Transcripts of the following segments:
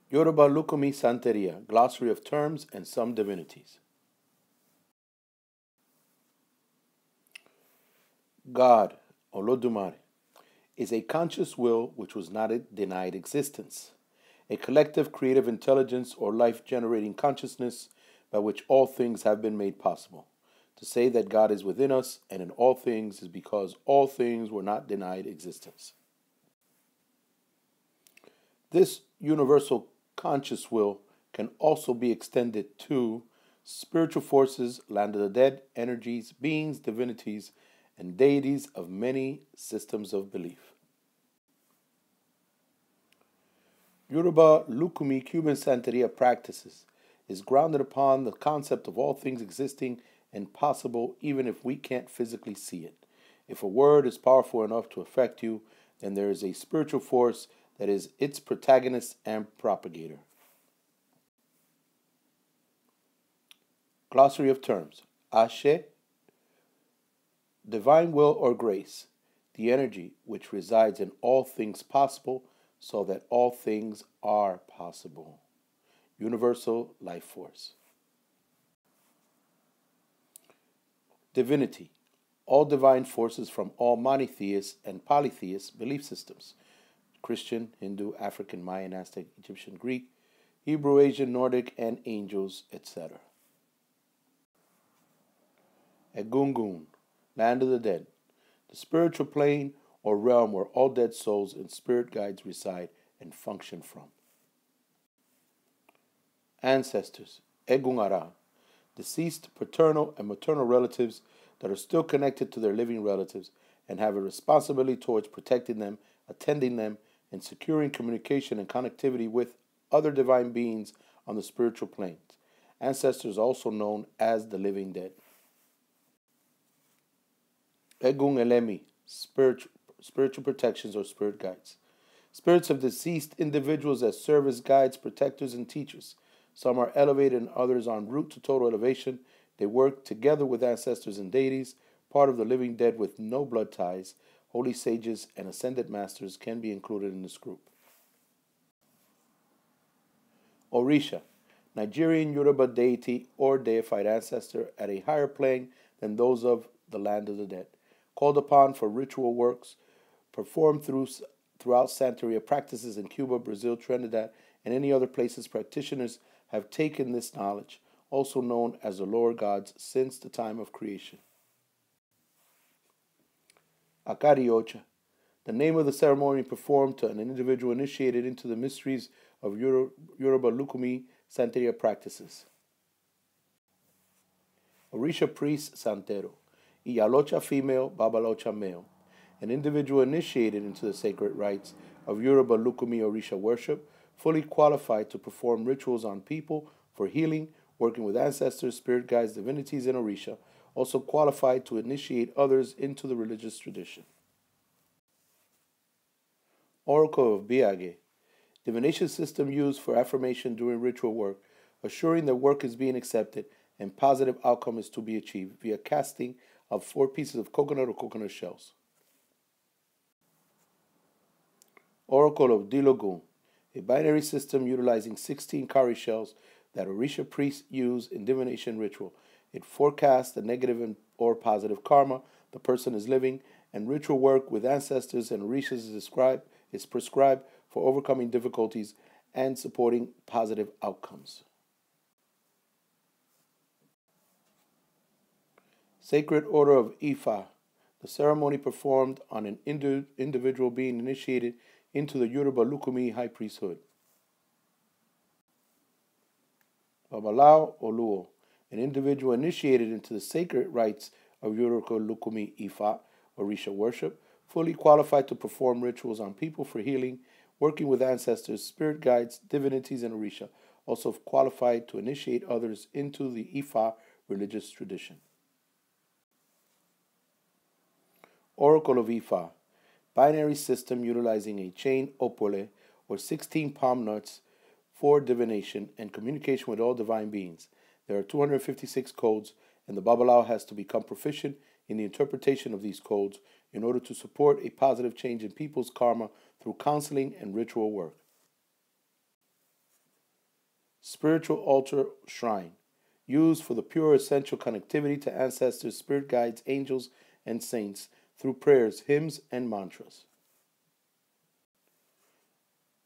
Yoruba Lucumi Santeria, Glossary of Terms and Some Divinities. God, Olodumare, is a conscious will which was not denied existence, a collective creative intelligence or life-generating consciousness by which all things have been made possible. To say that God is within us and in all things is because all things were not denied existence. This universal conscious will can also be extended to spiritual forces, land of the dead, energies, beings, divinities, and deities of many systems of belief. Yoruba Lucumi Cuban Santeria practices is grounded upon the concept of all things existing and possible even if we can't physically see it. If a word is powerful enough to affect you, then there is a spiritual force that is its protagonist and propagator. Glossary of Terms. Ashe, divine will or grace, the energy which resides in all things possible so that all things are possible. Universal life force. Divinity, all divine forces from all monotheist and polytheist belief systems. Christian, Hindu, African, Mayan, Aztec, Egyptian, Greek, Hebrew, Asian, Nordic, and angels, etc. Egungun, land of the dead, the spiritual plane or realm where all dead souls and spirit guides reside and function from. Ancestors, Egungara, deceased paternal and maternal relatives that are still connected to their living relatives and have a responsibility towards protecting them, attending them, and securing communication and connectivity with other divine beings on the spiritual planes. Ancestors also known as the living dead. Egun Elemi, spiritual protections or spirit guides. Spirits of deceased individuals that serve as guides, protectors, and teachers. Some are elevated and others en route to total elevation. They work together with ancestors and deities. Part of the living dead with no blood ties, holy sages, and ascended masters can be included in this group. Orisha, Nigerian Yoruba deity or deified ancestor at a higher plane than those of the land of the dead. Called upon for ritual works performed throughout Santeria practices in Cuba, Brazil, Trinidad, and any other places practitioners have taken this knowledge, also known as the lower gods, since the time of creation. Akariocha, the name of the ceremony performed to an individual initiated into the mysteries of Yoruba Lucumi Santeria practices. Orisha priest Santero, Iyalocha female, Babalocha male, an individual initiated into the sacred rites of Yoruba Lucumi Orisha worship, fully qualified to perform rituals on people for healing, working with ancestors, spirit guides, divinities, and Orisha, also qualified to initiate others into the religious tradition. Oracle of Biage, divination system used for affirmation during ritual work, assuring that work is being accepted and positive outcome is to be achieved via casting of 4 pieces of coconut or coconut shells. Oracle of Dilogun, a binary system utilizing 16 cowrie shells that Orisha priests use in divination ritual. It forecasts the negative or positive karma the person is living, and ritual work with ancestors and Orishas is prescribed for overcoming difficulties and supporting positive outcomes. Sacred Order of Ifa, the ceremony performed on an individual being initiated into the Yoruba Lucumi high priesthood. Babalao Oluo, an individual initiated into the sacred rites of Yoruba Lucumi Ifa, Orisha worship, fully qualified to perform rituals on people for healing, working with ancestors, spirit guides, divinities, and Orisha, also qualified to initiate others into the Ifa religious tradition. Oracle of Ifa, binary system utilizing a chain opole or 16 palm nuts for divination and communication with all divine beings. There are 256 codes, and the Babalao has to become proficient in the interpretation of these codes in order to support a positive change in people's karma through counseling and ritual work. spiritual altar shrine, used for the pure essential connectivity to ancestors, spirit guides, angels, and saints through prayers, hymns, and mantras.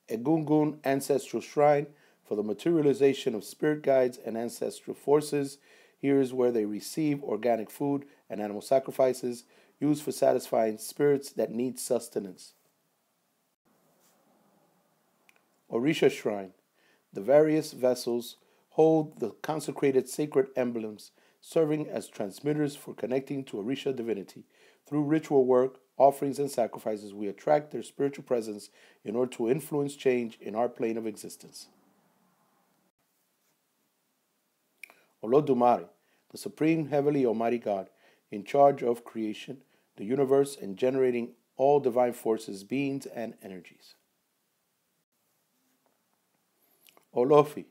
Egungun Ancestral Shrine, for the materialization of spirit guides and ancestral forces. Here is where they receive organic food and animal sacrifices, used for satisfying spirits that need sustenance. Orisha Shrine. The various vessels hold the consecrated sacred emblems, serving as transmitters for connecting to Orisha divinity. Through ritual work, offerings, and sacrifices, we attract their spiritual presence in order to influence change in our plane of existence. Olodumare, the Supreme Heavenly Almighty God, in charge of creation, the universe, and generating all divine forces, beings, and energies. Olofi,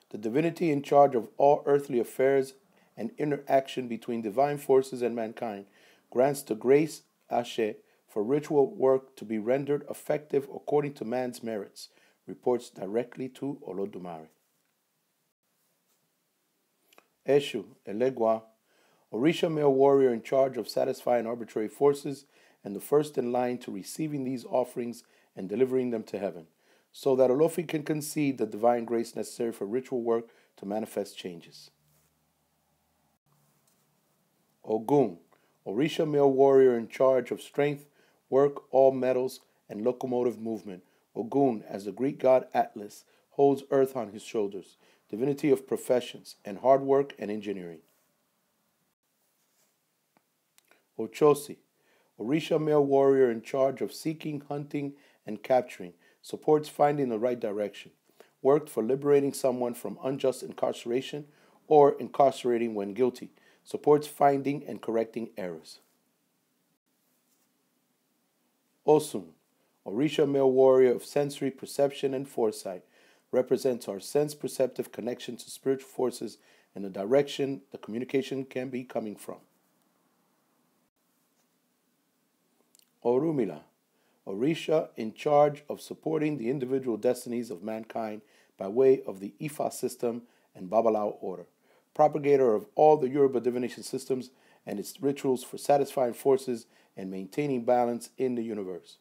the divinity in charge of all earthly affairs and interaction between divine forces and mankind, grants the grace, Ashe, for ritual work to be rendered effective according to man's merits, reports directly to Olodumare. Eshu, Elegua, Orisha male warrior in charge of satisfying arbitrary forces and the first in line to receiving these offerings and delivering them to heaven, so that Olofi can concede the divine grace necessary for ritual work to manifest changes. Ogun, Orisha male warrior in charge of strength, work, all metals, and locomotive movement. Ogun, as the Greek god Atlas, holds earth on his shoulders, divinity of professions, and hard work and engineering. Ochosi, Orisha male warrior in charge of seeking, hunting, and capturing, supports finding the right direction, worked for liberating someone from unjust incarceration or incarcerating when guilty, supports finding and correcting errors. Osun, Orisha male warrior of sensory perception and foresight, represents our sense-perceptive connection to spiritual forces and the direction the communication can be coming from. Orunmila, Orisha in charge of supporting the individual destinies of mankind by way of the Ifa system and Babalawo order, propagator of all the Yoruba divination systems and its rituals for satisfying forces and maintaining balance in the universe.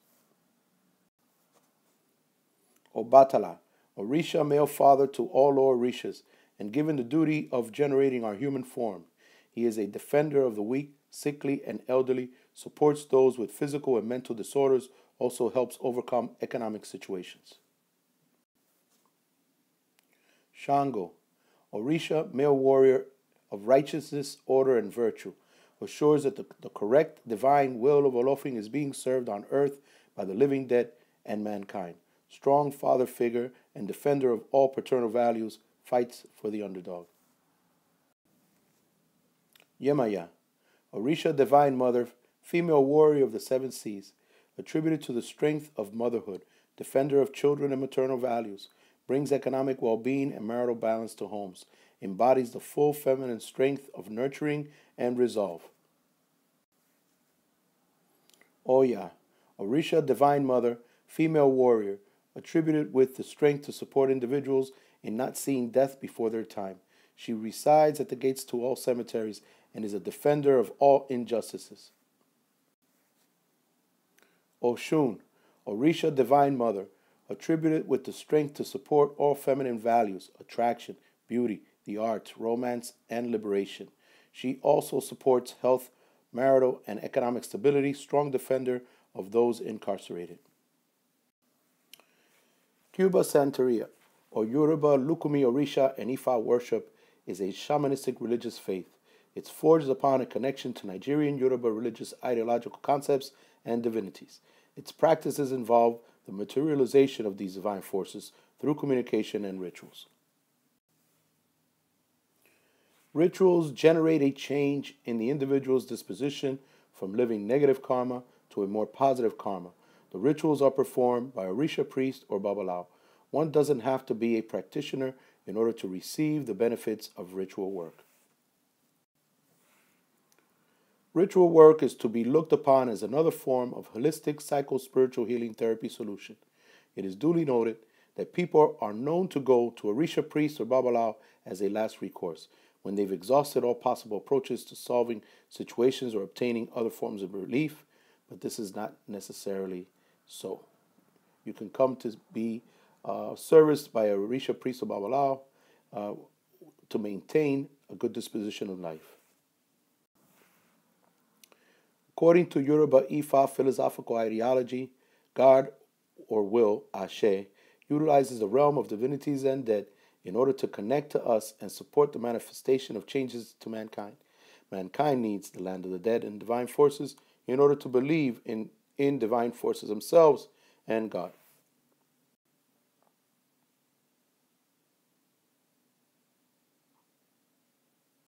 Obatala, Orisha male father to all Orishas, and given the duty of generating our human form. He is a defender of the weak, sickly, and elderly, supports those with physical and mental disorders, also helps overcome economic situations. Shango, Orisha male warrior of righteousness, order, and virtue, assures that the correct divine will of Olofi is being served on earth by the living dead and mankind. Strong father figure and defender of all paternal values, fights for the underdog. Yemaya, Orisha divine mother, female warrior of the seven seas, attributed to the strength of motherhood, defender of children and maternal values, brings economic well-being and marital balance to homes, embodies the full feminine strength of nurturing and resolve. Oya, Orisha divine mother, female warrior, attributed with the strength to support individuals in not seeing death before their time. She resides at the gates to all cemeteries and is a defender of all injustices. Oshun, Orisha divine mother, attributed with the strength to support all feminine values, attraction, beauty, the arts, romance, and liberation. She also supports health, marital, and economic stability, strong defender of those incarcerated. Cuban Santeria, or Yoruba Lucumi Orisha and Ifa worship, is a shamanistic religious faith. It's forged upon a connection to Nigerian Yoruba religious ideological concepts and divinities. Its practices involve the materialization of these divine forces through communication and rituals. Rituals generate a change in the individual's disposition from living negative karma to a more positive karma. The rituals are performed by Orisha priest or Babalawo. One doesn't have to be a practitioner in order to receive the benefits of ritual work. Ritual work is to be looked upon as another form of holistic psycho-spiritual healing therapy solution. It is duly noted that people are known to go to Orisha priests or Babalawo as a last recourse when they've exhausted all possible approaches to solving situations or obtaining other forms of relief, but this is not necessarily so. You can come to be serviced by a Orisha priest or Babalawo to maintain a good disposition of life. According to Yoruba Ifa philosophical ideology, God or will, Ashe, utilizes the realm of divinities and dead in order to connect to us and support the manifestation of changes to mankind. Mankind needs the land of the dead and divine forces in order to believe in divine forces themselves and God.